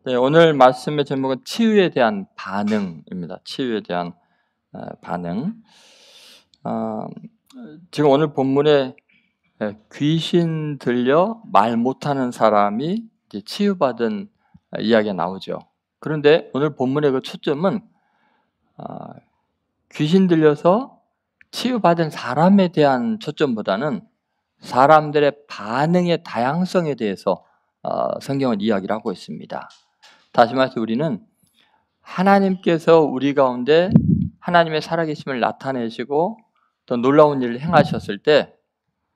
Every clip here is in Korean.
네, 오늘 말씀의 제목은 치유에 대한 반응입니다. 치유에 대한 반응. 지금 오늘 본문에 귀신 들려 말 못하는 사람이 이제 치유받은 이야기가 나오죠. 그런데 오늘 본문의 그 초점은 귀신 들려서 치유받은 사람에 대한 초점보다는 사람들의 반응의 다양성에 대해서 성경은 이야기를 하고 있습니다. 다시 말해서 우리는 하나님께서 우리 가운데 하나님의 살아계심을 나타내시고 또 놀라운 일을 행하셨을 때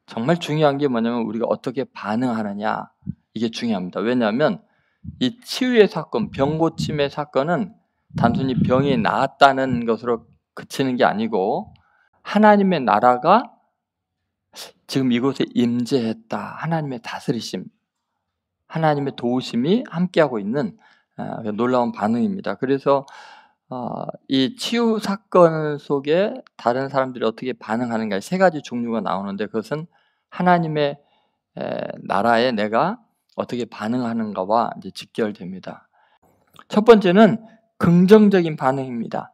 정말 중요한 게 뭐냐면 우리가 어떻게 반응하느냐, 이게 중요합니다. 왜냐하면 이 치유의 사건, 병 고침의 사건은 단순히 병이 나았다는 것으로 그치는 게 아니고 하나님의 나라가 지금 이곳에 임재했다, 하나님의 다스리심, 하나님의 도우심이 함께하고 있는 놀라운 반응입니다. 그래서 이 치유 사건 속에 다른 사람들이 어떻게 반응하는가, 세 가지 종류가 나오는데 그것은 하나님의 나라에 내가 어떻게 반응하는가와 이제 직결됩니다. 첫 번째는 긍정적인 반응입니다.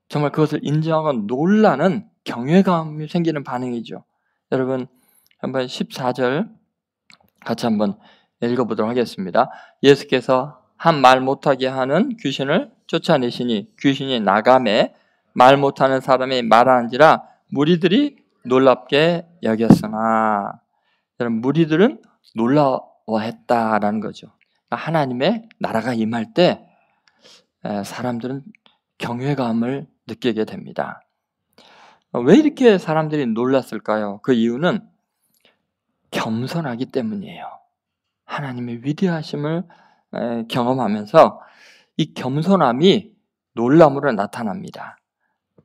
정말 그것을 인정하고 놀라는 경외감이 생기는 반응이죠. 여러분 한번 14절 같이 한번 읽어보도록 하겠습니다. 예수께서 한 말 못하게 하는 귀신을 쫓아내시니 귀신이 나가매 말 못하는 사람이 말하는지라 무리들이 놀랍게 여겼으나, 여러분 무리들은 놀라워했다라는 거죠. 하나님의 나라가 임할 때 사람들은 경외감을 느끼게 됩니다. 왜 이렇게 사람들이 놀랐을까요? 그 이유는 겸손하기 때문이에요. 하나님의 위대하심을 경험하면서 이 겸손함이 놀람으로 나타납니다.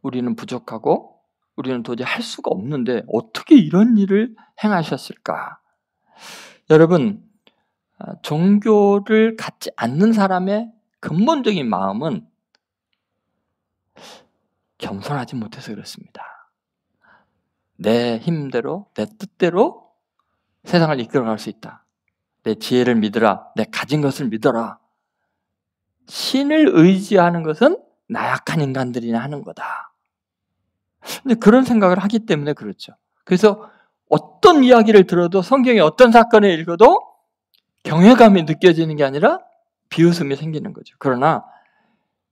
우리는 부족하고 우리는 도저히 할 수가 없는데 어떻게 이런 일을 행하셨을까? 여러분, 종교를 갖지 않는 사람의 근본적인 마음은 겸손하지 못해서 그렇습니다. 내 힘대로, 내 뜻대로 세상을 이끌어갈 수 있다. 내 지혜를 믿으라. 내 가진 것을 믿어라. 신을 의지하는 것은 나약한 인간들이 하는 거다. 근데 그런 생각을 하기 때문에 그렇죠. 그래서 어떤 이야기를 들어도, 성경의 어떤 사건을 읽어도 경외감이 느껴지는 게 아니라 비웃음이 생기는 거죠. 그러나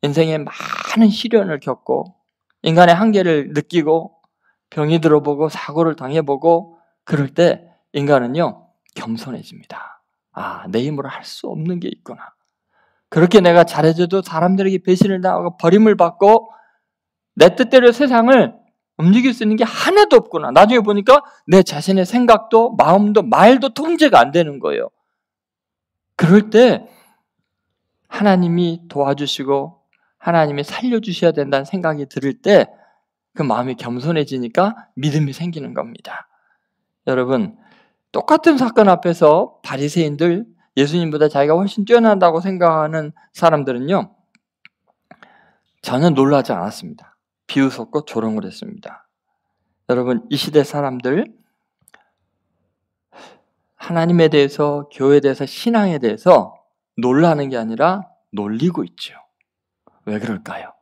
인생에 많은 시련을 겪고 인간의 한계를 느끼고 병이 들어보고 사고를 당해보고 그럴 때 인간은요 겸손해집니다. 내 힘으로 할 수 없는 게 있구나. 그렇게 내가 잘해줘도 사람들에게 배신을 당하고 버림을 받고 내 뜻대로 세상을 움직일 수 있는 게 하나도 없구나. 나중에 보니까 내 자신의 생각도 마음도 말도 통제가 안 되는 거예요. 그럴 때 하나님이 도와주시고 하나님이 살려주셔야 된다는 생각이 들을 때 그 마음이 겸손해지니까 믿음이 생기는 겁니다. 여러분, 똑같은 사건 앞에서 바리새인들, 예수님보다 자기가 훨씬 뛰어난다고 생각하는 사람들은요 전혀 놀라지 않았습니다. 비웃었고 조롱을 했습니다. 여러분, 이 시대 사람들 하나님에 대해서, 교회에 대해서, 신앙에 대해서 놀라는 게 아니라 놀리고 있죠. 왜 그럴까요?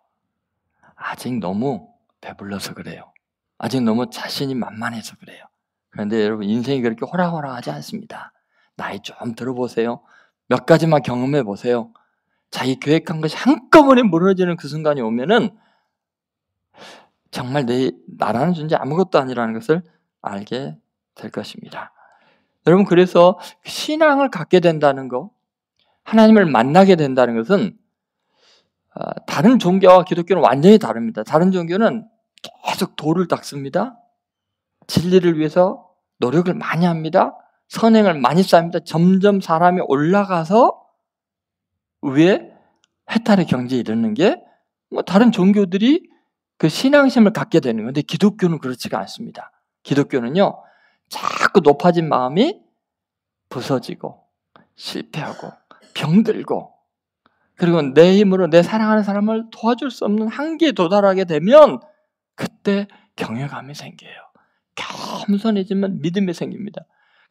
아직 너무 배불러서 그래요. 아직 너무 자신이 만만해서 그래요. 그런데 여러분, 인생이 그렇게 호락호락하지 않습니다. 나이 좀 들어보세요. 몇 가지만 경험해 보세요. 자기 계획한 것이 한꺼번에 무너지는 그 순간이 오면은 정말 나라는 존재 아무것도 아니라는 것을 알게 될 것입니다. 여러분, 그래서 신앙을 갖게 된다는 거, 하나님을 만나게 된다는 것은 다른 종교와 기독교는 완전히 다릅니다. 다른 종교는 계속 도를 닦습니다. 진리를 위해서 노력을 많이 합니다. 선행을 많이 쌓습니다. 점점 사람이 올라가서 위에 해탈의 경지에 이르는 게 다른 종교들이 그 신앙심을 갖게 되는 건데 기독교는 그렇지가 않습니다. 기독교는요 자꾸 높아진 마음이 부서지고 실패하고 병들고 그리고 내 힘으로 내 사랑하는 사람을 도와줄 수 없는 한계에 도달하게 되면 그때 경외감이 생겨요. 겸손해지면 믿음이 생깁니다.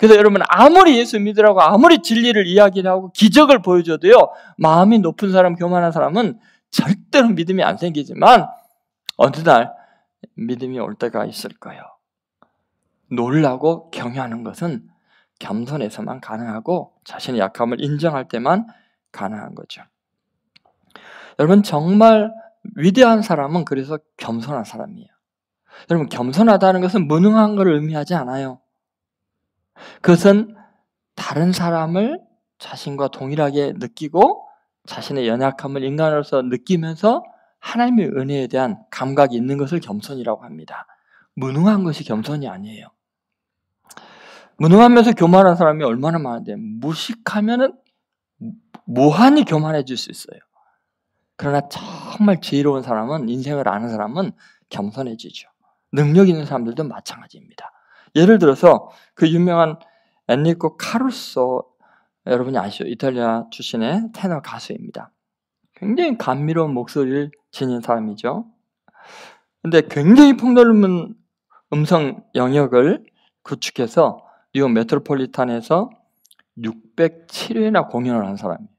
그래서 여러분 아무리 예수 믿으라고 아무리 진리를 이야기를 하고 기적을 보여줘도요, 마음이 높은 사람, 교만한 사람은 절대로 믿음이 안 생기지만 어느 날 믿음이 올 때가 있을 거예요. 놀라고 경외하는 것은 겸손해서만 가능하고 자신의 약함을 인정할 때만 가능한 거죠. 여러분 정말 위대한 사람은 그래서 겸손한 사람이에요. 여러분 겸손하다는 것은 무능한 것을 의미하지 않아요. 그것은 다른 사람을 자신과 동일하게 느끼고 자신의 연약함을 인간으로서 느끼면서 하나님의 은혜에 대한 감각이 있는 것을 겸손이라고 합니다. 무능한 것이 겸손이 아니에요. 무능하면서 교만한 사람이 얼마나 많은데, 무식하면은 무한히 교만해질 수 있어요. 그러나 정말 지혜로운 사람은, 인생을 아는 사람은 겸손해지죠. 능력 있는 사람들도 마찬가지입니다. 예를 들어서 그 유명한 엔리코 카루소, 여러분이 아시죠? 이탈리아 출신의 테너 가수입니다. 굉장히 감미로운 목소리를 지닌 사람이죠. 근데 굉장히 폭넓은 음성 영역을 구축해서 뉴욕 메트로폴리탄에서 607회나 공연을 한 사람이에요.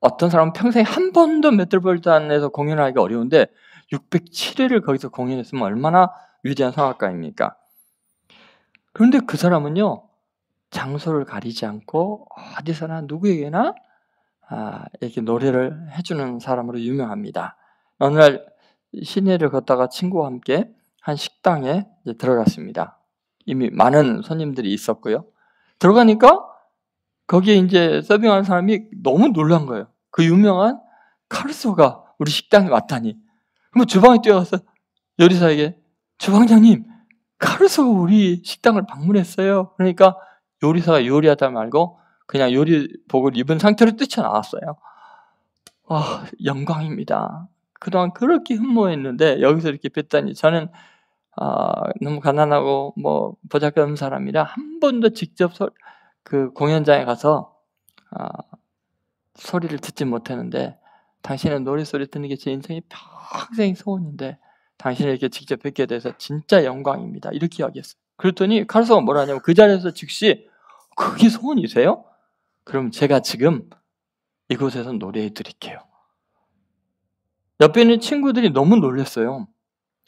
어떤 사람은 평생 한 번도 메트로폴리탄에서 공연하기가 어려운데 607회를 거기서 공연했으면 얼마나 위대한 성악가입니까? 그런데 그 사람은요, 장소를 가리지 않고 어디서나 누구에게나 이렇게 노래를 해주는 사람으로 유명합니다. 어느 날 시내를 걷다가 친구와 함께 한 식당에 들어갔습니다. 이미 많은 손님들이 있었고요. 들어가니까 거기에 이제 서빙하는 사람이 너무 놀란 거예요. 그 유명한 카루소가 우리 식당에 왔다니. 그럼 주방에 뛰어가서 요리사에게, 주방장님, 카루소가 우리 식당을 방문했어요. 그러니까 요리사가 요리하다 말고 그냥 요리복을 입은 상태로 뛰쳐나왔어요. 영광입니다. 그동안 그렇게 흠모했는데 여기서 이렇게 뵀다니. 저는 너무 가난하고 보잘것없는 사람이라 한 번도 직접 그 공연장에 가서 소리를 듣지 못했는데 당신의 노래소리 듣는 게 제 인생의 평생 소원인데 당신을 이렇게 직접 뵙게 돼서 진짜 영광입니다. 이렇게 이야기했어요. 그랬더니 카루소가 뭐라 하냐면 그 자리에서 즉시, 그게 소원이세요? 그럼 제가 지금 이곳에서 노래해 드릴게요. 옆에 있는 친구들이 너무 놀랐어요.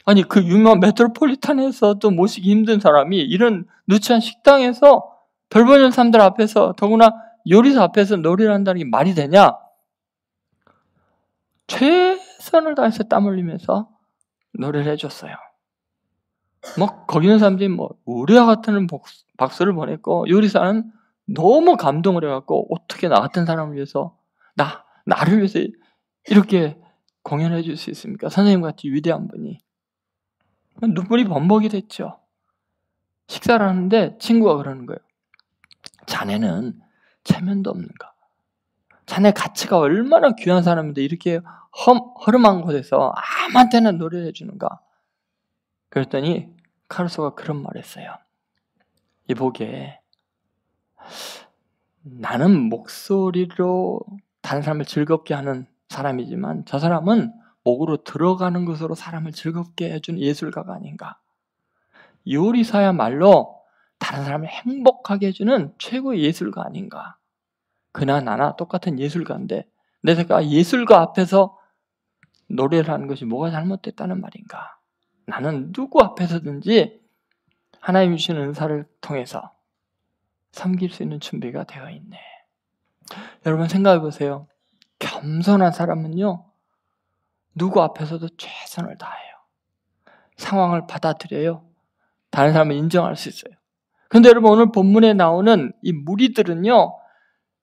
아니, 그 유명한 메트로폴리탄에서도 모시기 힘든 사람이 이런 누추한 식당에서 별 보는 사람들 앞에서, 더구나 요리사 앞에서 노래를 한다는 게 말이 되냐? 최선을 다해서 땀 흘리면서 노래를 해줬어요. 거기 있는 사람들이 우리와 같은 박수를 보냈고, 요리사는 너무 감동을 해갖고, 어떻게 나 같은 사람을 위해서, 나를 위해서 이렇게 공연해 줄 수 있습니까? 선생님같이 위대한 분이. 눈물이 범벅이 됐죠. 식사를 하는데 친구가 그러는 거예요. 자네는 체면도 없는가? 자네 가치가 얼마나 귀한 사람인데 이렇게 허름한 곳에서 아무한테나 노래를 해주는가? 그랬더니 카루소가 그런 말을 했어요. 이보게, 나는 목소리로 다른 사람을 즐겁게 하는 사람이지만 저 사람은 목으로 들어가는 것으로 사람을 즐겁게 해준 예술가가 아닌가. 요리사야말로 다른 사람을 행복하게 해주는 최고의 예술가 아닌가. 그나 나나 똑같은 예술가인데 내가 예술가 앞에서 노래를 하는 것이 뭐가 잘못됐다는 말인가. 나는 누구 앞에서든지 하나님이 주신 은사를 통해서 섬길 수 있는 준비가 되어 있네. 여러분 생각해 보세요. 겸손한 사람은요, 누구 앞에서도 최선을 다해요. 상황을 받아들여요. 다른 사람을 인정할 수 있어요. 그런데 여러분 오늘 본문에 나오는 이 무리들은요,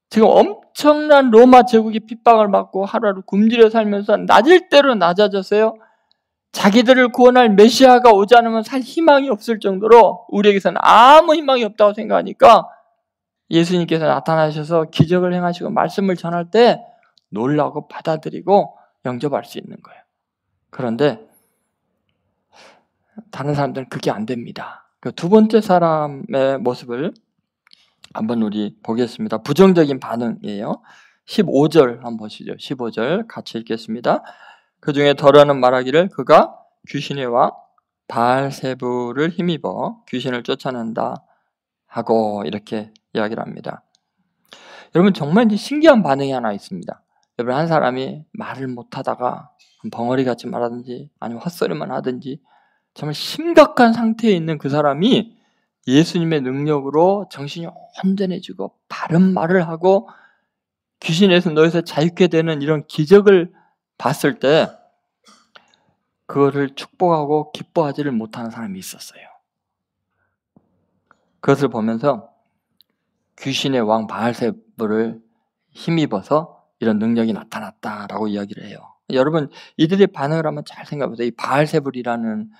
지금 엄청난 로마 제국의 핍박을 받고 하루하루 굶주려 살면서 낮을 대로 낮아졌어요. 자기들을 구원할 메시아가 오지 않으면 살 희망이 없을 정도로 우리에게서는 아무 희망이 없다고 생각하니까 예수님께서 나타나셔서 기적을 행하시고 말씀을 전할 때 놀라고 받아들이고 영접할 수 있는 거예요. 그런데 다른 사람들은 그게 안 됩니다. 그 두 번째 사람의 모습을 한번 우리 보겠습니다. 부정적인 반응이에요. 15절 한번 보시죠. 15절 같이 읽겠습니다. 그 중에 더러는 말하기를 그가 귀신의 왕 바알세불을 힘입어 귀신을 쫓아낸다 하고 이렇게 이야기를 합니다. 여러분 정말 이제 신기한 반응이 하나 있습니다. 여러분 한 사람이 말을 못하다가 벙어리같이 말하든지 아니면 헛소리만 하든지 정말 심각한 상태에 있는 그 사람이 예수님의 능력으로 정신이 온전해지고 바른 말을 하고 귀신에서 너에서 자유케 되는 이런 기적을 봤을 때 그거를 축복하고 기뻐하지를 못하는 사람이 있었어요. 그것을 보면서 귀신의 왕 바알세불을 힘입어서 이런 능력이 나타났다라고 이야기를 해요. 여러분 이들의 반응을 한번 잘 생각해보세요. 이 바알세불이라는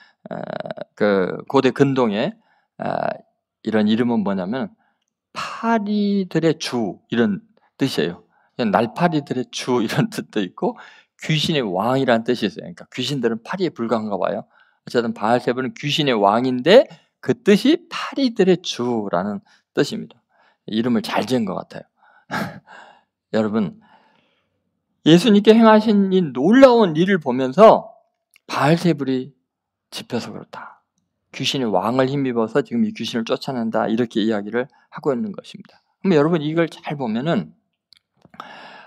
그 고대 근동의 이런 이름은 뭐냐면 파리들의 주 이런 뜻이에요. 날파리들의 주 이런 뜻도 있고 귀신의 왕이라는 뜻이 있어요. 그러니까 귀신들은 파리에 불과한가 봐요. 어쨌든 바알세불은 귀신의 왕인데 그 뜻이 파리들의 주라는 뜻입니다. 이름을 잘 지은 것 같아요. 여러분 예수님께 행하신 이 놀라운 일을 보면서 바알세불이 집혀서 그렇다. 귀신의 왕을 힘입어서 지금 이 귀신을 쫓아낸다 이렇게 이야기를 하고 있는 것입니다. 그럼 여러분 이걸 잘 보면은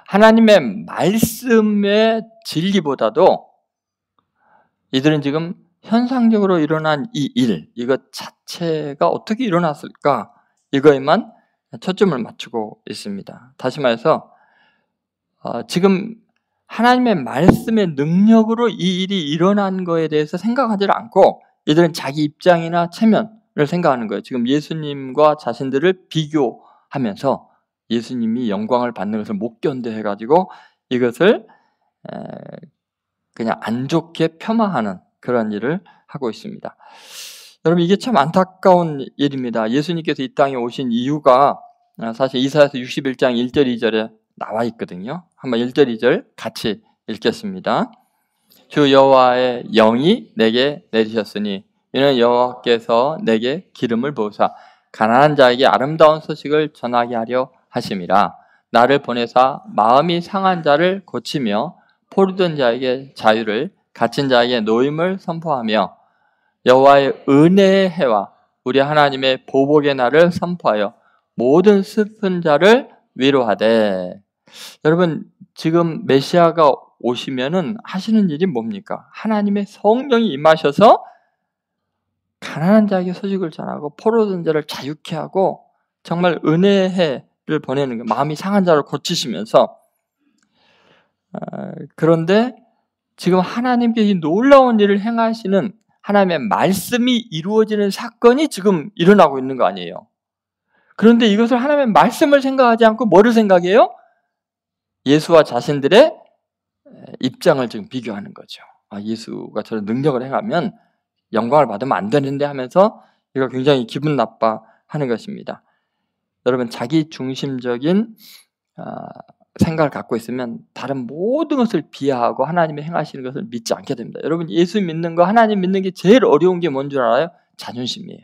하나님의 말씀의 진리보다도 이들은 지금 현상적으로 일어난 이 일, 이것 자체가 어떻게 일어났을까 이거에만 초점을 맞추고 있습니다. 다시 말해서 지금 하나님의 말씀의 능력으로 이 일이 일어난 거에 대해서 생각하지 않고 이들은 자기 입장이나 체면을 생각하는 거예요. 지금 예수님과 자신들을 비교하면서 예수님이 영광을 받는 것을 못 견뎌해가지고 이것을 그냥 안 좋게 폄하하는 그런 일을 하고 있습니다. 여러분 이게 참 안타까운 일입니다. 예수님께서 이 땅에 오신 이유가 사실 이사야서 61장 1절 2절에 나와 있거든요. 한번 1절 2절 같이 읽겠습니다. 주 여호와의 영이 내게 내리셨으니 이는 여호와께서 내게 기름을 부으사 가난한 자에게 아름다운 소식을 전하게 하려 하심이라. 나를 보내사 마음이 상한 자를 고치며 포로된 자에게 자유를 갇힌 자에게 노임을 선포하며 여호와의 은혜의 해와 우리 하나님의 보복의 날을 선포하여 모든 슬픈 자를 위로하되. 여러분 지금 메시아가 오시면은 하시는 일이 뭡니까? 하나님의 성령이 임하셔서 가난한 자에게 소식을 전하고 포로된 자를 자유케 하고 정말 은혜의 해를 보내는 거예요. 마음이 상한 자를 고치시면서. 그런데 지금 하나님께 이 놀라운 일을 행하시는 하나님의 말씀이 이루어지는 사건이 지금 일어나고 있는 거 아니에요. 그런데 이것을 하나님의 말씀을 생각하지 않고 뭐를 생각해요? 예수와 자신들의 입장을 지금 비교하는 거죠. 예수가 저런 능력을 행하면 영광을 받으면 안 되는데 하면서 이거 굉장히 기분 나빠하는 것입니다. 여러분 자기 중심적인 생각을 갖고 있으면 다른 모든 것을 비하하고 하나님이 행하시는 것을 믿지 않게 됩니다. 여러분 예수 믿는 거 하나님 믿는 게 제일 어려운 게 뭔 줄 알아요? 자존심이에요.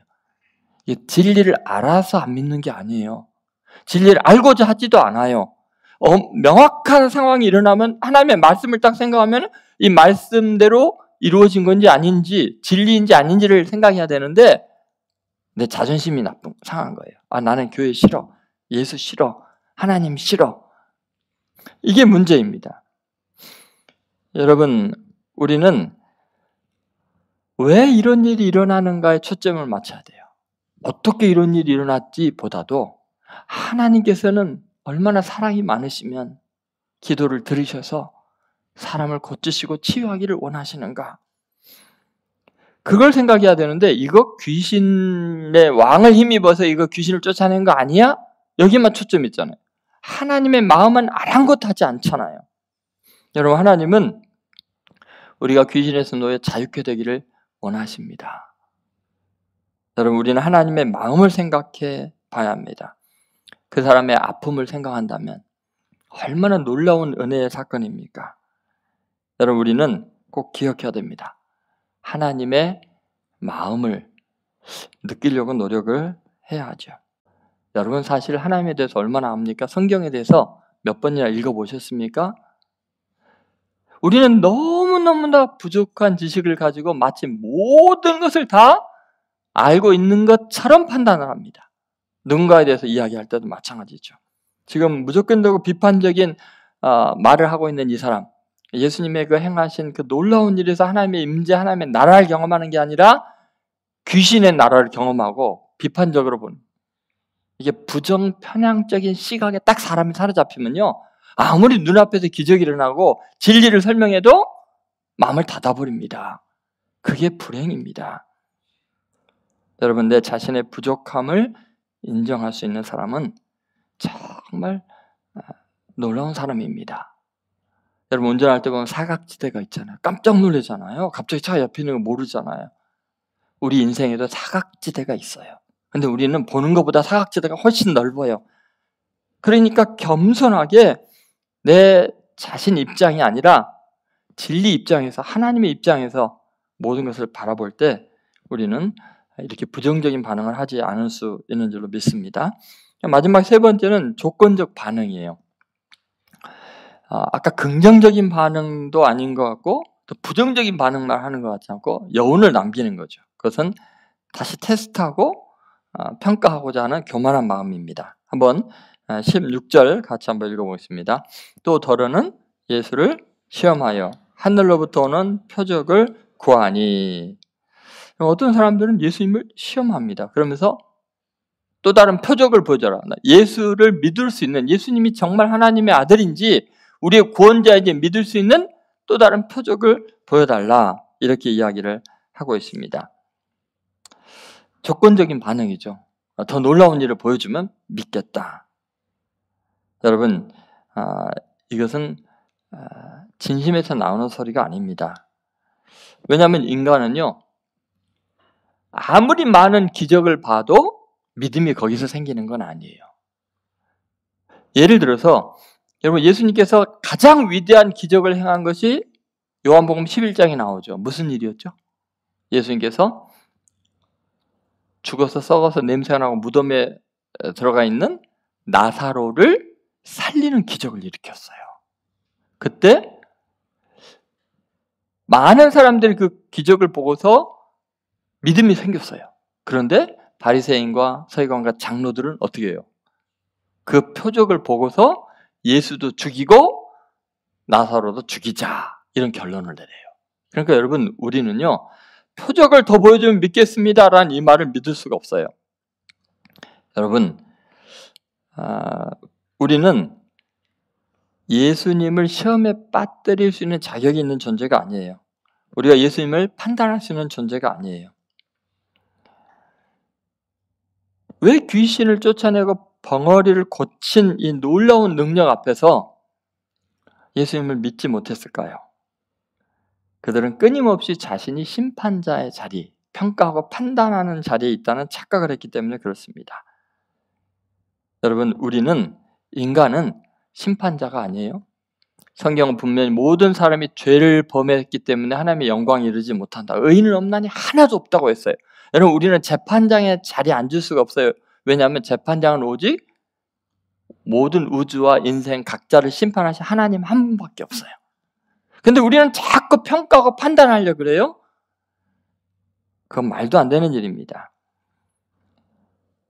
진리를 알아서 안 믿는 게 아니에요. 진리를 알고자 하지도 않아요. 명확한 상황이 일어나면 하나님의 말씀을 딱 생각하면 이 말씀대로 이루어진 건지 아닌지 진리인지 아닌지를 생각해야 되는데 내 자존심이 상한 거예요. 나는 교회 싫어. 예수 싫어. 하나님 싫어. 이게 문제입니다. 여러분 우리는 왜 이런 일이 일어나는가에 초점을 맞춰야 돼요. 어떻게 이런 일이 일어났지 보다도 하나님께서는 얼마나 사랑이 많으시면 기도를 들으셔서 사람을 고치시고 치유하기를 원하시는가. 그걸 생각해야 되는데 이거 귀신의 왕을 힘입어서 이거 귀신을 쫓아낸 거 아니야? 여기만 초점이 있잖아요. 하나님의 마음은 아랑곳하지 않잖아요. 여러분 하나님은 우리가 귀신에서 놓여 자유케 되기를 원하십니다. 여러분 우리는 하나님의 마음을 생각해 봐야 합니다. 그 사람의 아픔을 생각한다면 얼마나 놀라운 은혜의 사건입니까? 여러분 우리는 꼭 기억해야 됩니다. 하나님의 마음을 느끼려고 노력을 해야 하죠. 여러분 사실 하나님에 대해서 얼마나 압니까? 성경에 대해서 몇 번이나 읽어보셨습니까? 우리는 너무너무나 부족한 지식을 가지고 마치 모든 것을 다 알고 있는 것처럼 판단을 합니다. 누군가에 대해서 이야기할 때도 마찬가지죠. 지금 무조건적으로 비판적인 말을 하고 있는 이 사람, 예수님의 그 행하신 그 놀라운 일에서 하나님의 임재, 하나님의 나라를 경험하는 게 아니라 귀신의 나라를 경험하고 비판적으로 보는, 이게 부정 편향적인 시각에 딱 사람이 사로잡히면요, 아무리 눈앞에서 기적이 일어나고 진리를 설명해도 마음을 닫아버립니다. 그게 불행입니다. 여러분, 내 자신의 부족함을 인정할 수 있는 사람은 정말 놀라운 사람입니다. 여러분, 운전할 때 보면 사각지대가 있잖아요. 깜짝 놀라잖아요. 갑자기 차 옆에 있는 거 모르잖아요. 우리 인생에도 사각지대가 있어요. 근데 우리는 보는 것보다 사각지대가 훨씬 넓어요. 그러니까 겸손하게 내 자신 입장이 아니라 진리 입장에서, 하나님의 입장에서 모든 것을 바라볼 때 우리는 이렇게 부정적인 반응을 하지 않을 수 있는 줄로 믿습니다. 마지막 세 번째는 조건적 반응이에요. 아까 긍정적인 반응도 아닌 것 같고 또 부정적인 반응만 하는 것 같지 않고 여운을 남기는 거죠. 그것은 다시 테스트하고 평가하고자 하는 교만한 마음입니다. 한번 16절 같이 한번 읽어보겠습니다. 또 더러는 예수를 시험하여 하늘로부터 오는 표적을 구하니. 어떤 사람들은 예수님을 시험합니다. 그러면서 또 다른 표적을 보여줘라. 예수를 믿을 수 있는, 예수님이 정말 하나님의 아들인지 우리의 구원자인지 믿을 수 있는 또 다른 표적을 보여달라, 이렇게 이야기를 하고 있습니다. 조건적인 반응이죠. 더 놀라운 일을 보여주면 믿겠다. 여러분, 이것은 진심에서 나오는 소리가 아닙니다. 왜냐하면 인간은요, 아무리 많은 기적을 봐도 믿음이 거기서 생기는 건 아니에요. 예를 들어서 여러분, 예수님께서 가장 위대한 기적을 행한 것이 요한복음 11장에 나오죠. 무슨 일이었죠? 예수님께서 죽어서 썩어서 냄새가 나고 무덤에 들어가 있는 나사로를 살리는 기적을 일으켰어요. 그때 많은 사람들이 그 기적을 보고서 믿음이 생겼어요. 그런데 바리새인과 서기관과 장로들은 어떻게 해요? 그 표적을 보고서 예수도 죽이고 나사로도 죽이자, 이런 결론을 내려요. 그러니까 여러분, 우리는요, 표적을 더 보여주면 믿겠습니다라는 이 말을 믿을 수가 없어요. 여러분, 우리는 예수님을 시험에 빠뜨릴 수 있는 자격이 있는 존재가 아니에요. 우리가 예수님을 판단할 수 있는 존재가 아니에요. 왜 귀신을 쫓아내고 벙어리를 고친 이 놀라운 능력 앞에서 예수님을 믿지 못했을까요? 그들은 끊임없이 자신이 심판자의 자리, 평가하고 판단하는 자리에 있다는 착각을 했기 때문에 그렇습니다. 여러분, 인간은 심판자가 아니에요. 성경은 분명히 모든 사람이 죄를 범했기 때문에 하나님의 영광에 이르지 못한다, 의인은 없나니 하나도 없다고 했어요. 여러분, 우리는 재판장의 자리에 앉을 수가 없어요. 왜냐하면 재판장은 오직 모든 우주와 인생 각자를 심판하신 하나님 한 분밖에 없어요. 근데 우리는 자꾸 평가하고 판단하려고 그래요? 그건 말도 안 되는 일입니다.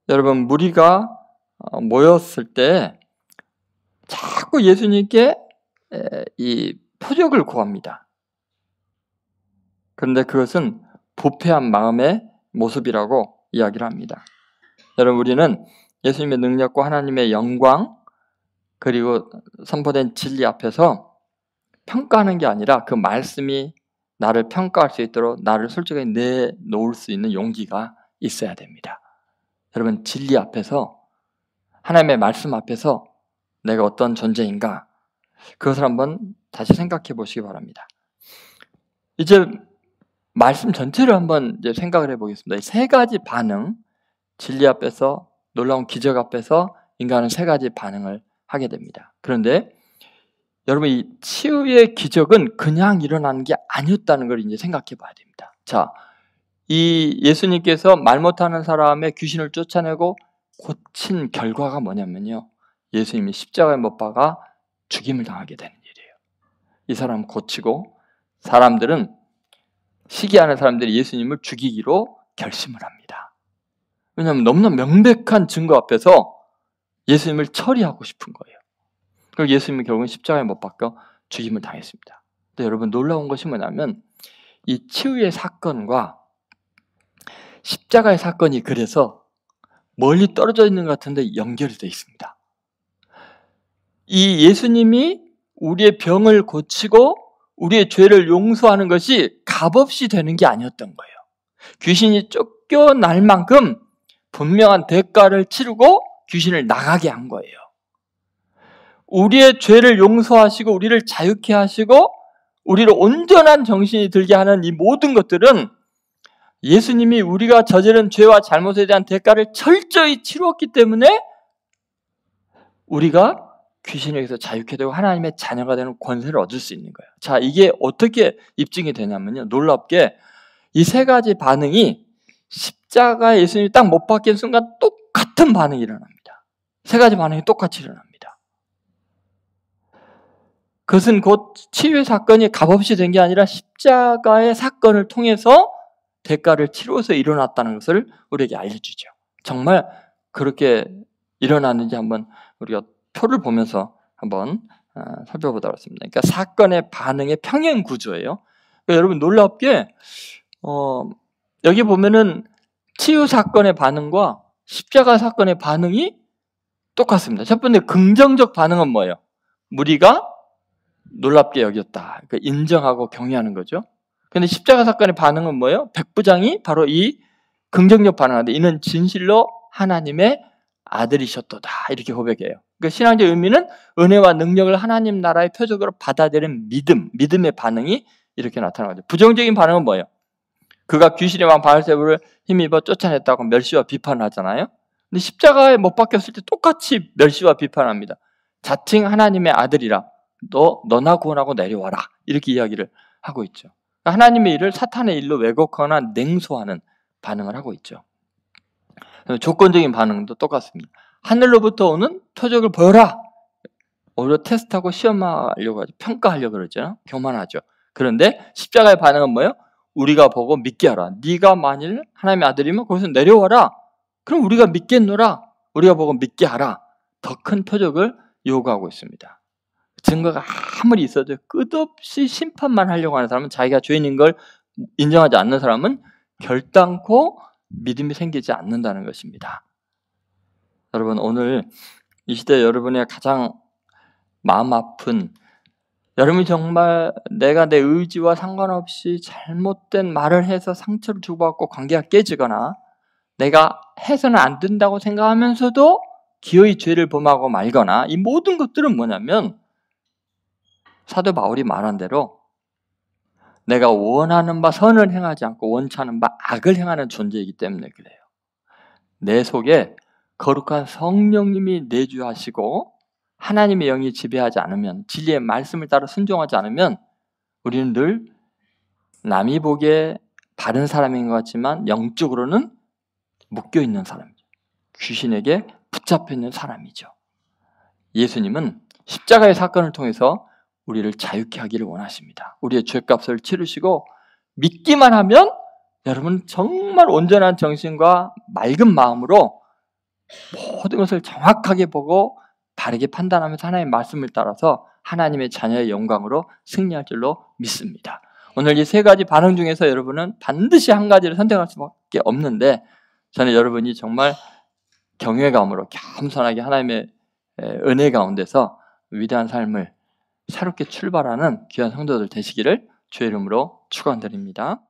여러분, 무리가 모였을 때 자꾸 예수님께 이 표적을 구합니다. 그런데 그것은 부패한 마음의 모습이라고 이야기를 합니다. 여러분, 우리는 예수님의 능력과 하나님의 영광 그리고 선포된 진리 앞에서 평가하는 게 아니라 그 말씀이 나를 평가할 수 있도록 나를 솔직하게 내놓을 수 있는 용기가 있어야 됩니다. 여러분, 진리 앞에서, 하나님의 말씀 앞에서 내가 어떤 존재인가, 그것을 한번 다시 생각해 보시기 바랍니다. 이제 말씀 전체를 한번 이제 생각을 해보겠습니다. 이 세 가지 반응, 진리 앞에서, 놀라운 기적 앞에서 인간은 세 가지 반응을 하게 됩니다. 그런데 여러분, 이 치유의 기적은 그냥 일어나는 게 아니었다는 걸 이제 생각해 봐야 됩니다. 자, 이 예수님께서 말 못하는 사람의 귀신을 쫓아내고 고친 결과가 뭐냐면요, 예수님이 십자가에 못 박아 죽임을 당하게 되는 일이에요. 이 사람 고치고 사람들은, 시기하는 사람들이 예수님을 죽이기로 결심을 합니다. 왜냐하면 너무나 명백한 증거 앞에서 예수님을 처리하고 싶은 거예요. 그리고 예수님은 결국은 십자가에 못 박혀 죽임을 당했습니다. 근데 여러분 놀라운 것이 뭐냐면 이 치유의 사건과 십자가의 사건이 그래서 멀리 떨어져 있는 것 같은데 연결이 되어 있습니다. 이 예수님이 우리의 병을 고치고 우리의 죄를 용서하는 것이 값없이 되는 게 아니었던 거예요. 귀신이 쫓겨날 만큼 분명한 대가를 치르고 귀신을 나가게 한 거예요. 우리의 죄를 용서하시고 우리를 자유케 하시고 우리를 온전한 정신이 들게 하는 이 모든 것들은 예수님이 우리가 저지른 죄와 잘못에 대한 대가를 철저히 치루었기 때문에 우리가 귀신에게서 자유케 되고 하나님의 자녀가 되는 권세를 얻을 수 있는 거예요. 자, 이게 어떻게 입증이 되냐면요. 놀랍게 이 세 가지 반응이 십자가에 예수님이 딱 못 박힌 순간 똑같은 반응이 일어납니다. 세 가지 반응이 똑같이 일어납니다. 그것은 곧 치유의 사건이 값없이 된 게 아니라 십자가의 사건을 통해서 대가를 치루어서 일어났다는 것을 우리에게 알려주죠. 정말 그렇게 일어났는지 한번 우리가 표를 보면서 한번 살펴보도록 하겠습니다. 그러니까 사건의 반응의 평행 구조예요. 그러니까 여러분 놀랍게 여기 보면은 치유 사건의 반응과 십자가 사건의 반응이 똑같습니다. 첫 번째 긍정적 반응은 뭐예요? 무리가 놀랍게 여겼다. 그러니까 인정하고 경외하는 거죠. 그런데 십자가 사건의 반응은 뭐예요? 백부장이 바로 이 긍정적 반응하는데 이는 진실로 하나님의 아들이셨도다. 이렇게 고백해요. 그러니까 신앙적 의미는 은혜와 능력을 하나님 나라의 표적으로 받아들인 믿음의 반응이 이렇게 나타나는 거죠. 부정적인 반응은 뭐예요? 그가 귀신의 왕 바알세불을 힘입어 쫓아냈다고 멸시와 비판을 하잖아요. 근데 십자가에 못 박혔을 때 똑같이 멸시와 비판합니다. 자칭 하나님의 아들이라 너나 구원하고 내려와라. 이렇게 이야기를 하고 있죠. 하나님의 일을 사탄의 일로 왜곡하거나 냉소하는 반응을 하고 있죠. 조건적인 반응도 똑같습니다. 하늘로부터 오는 표적을 보여라. 오히려 테스트하고 시험하려고 하죠. 평가하려고 그러죠. 교만하죠. 그런데 십자가의 반응은 뭐예요? 우리가 보고 믿게 하라. 네가 만일 하나님의 아들이면 거기서 내려와라. 그럼 우리가 믿겠노라. 우리가 보고 믿게 하라. 더 큰 표적을 요구하고 있습니다. 증거가 아무리 있어도 끝없이 심판만 하려고 하는 사람은, 자기가 죄인인 걸 인정하지 않는 사람은 결단코 믿음이 생기지 않는다는 것입니다. 여러분, 오늘 이 시대 여러분의 가장 마음 아픈, 여러분이 정말 내가 내 의지와 상관없이 잘못된 말을 해서 상처를 주고받고 관계가 깨지거나 내가 해서는 안 된다고 생각하면서도 기어이 죄를 범하고 말거나, 이 모든 것들은 뭐냐면 사도 바울이 말한 대로 내가 원하는 바 선을 행하지 않고 원치 않은 바 악을 행하는 존재이기 때문에 그래요. 내 속에 거룩한 성령님이 내주하시고 하나님의 영이 지배하지 않으면, 진리의 말씀을 따라 순종하지 않으면 우리는 늘 남이 보기에 바른 사람인 것 같지만 영적으로는 묶여있는 사람이죠. 귀신에게 붙잡혀 있는 사람이죠. 예수님은 십자가의 사건을 통해서 우리를 자유케 하기를 원하십니다. 우리의 죄값을 치르시고 믿기만 하면 여러분 정말 온전한 정신과 맑은 마음으로 모든 것을 정확하게 보고 바르게 판단하면서 하나님의 말씀을 따라서 하나님의 자녀의 영광으로 승리할 줄로 믿습니다. 오늘 이 세 가지 반응 중에서 여러분은 반드시 한 가지를 선택할 수밖에 없는데, 저는 여러분이 정말 경외감으로 겸손하게 하나님의 은혜 가운데서 위대한 삶을 새롭게 출발하는 귀한 성도들 되시기를 주의 이름으로 축원드립니다.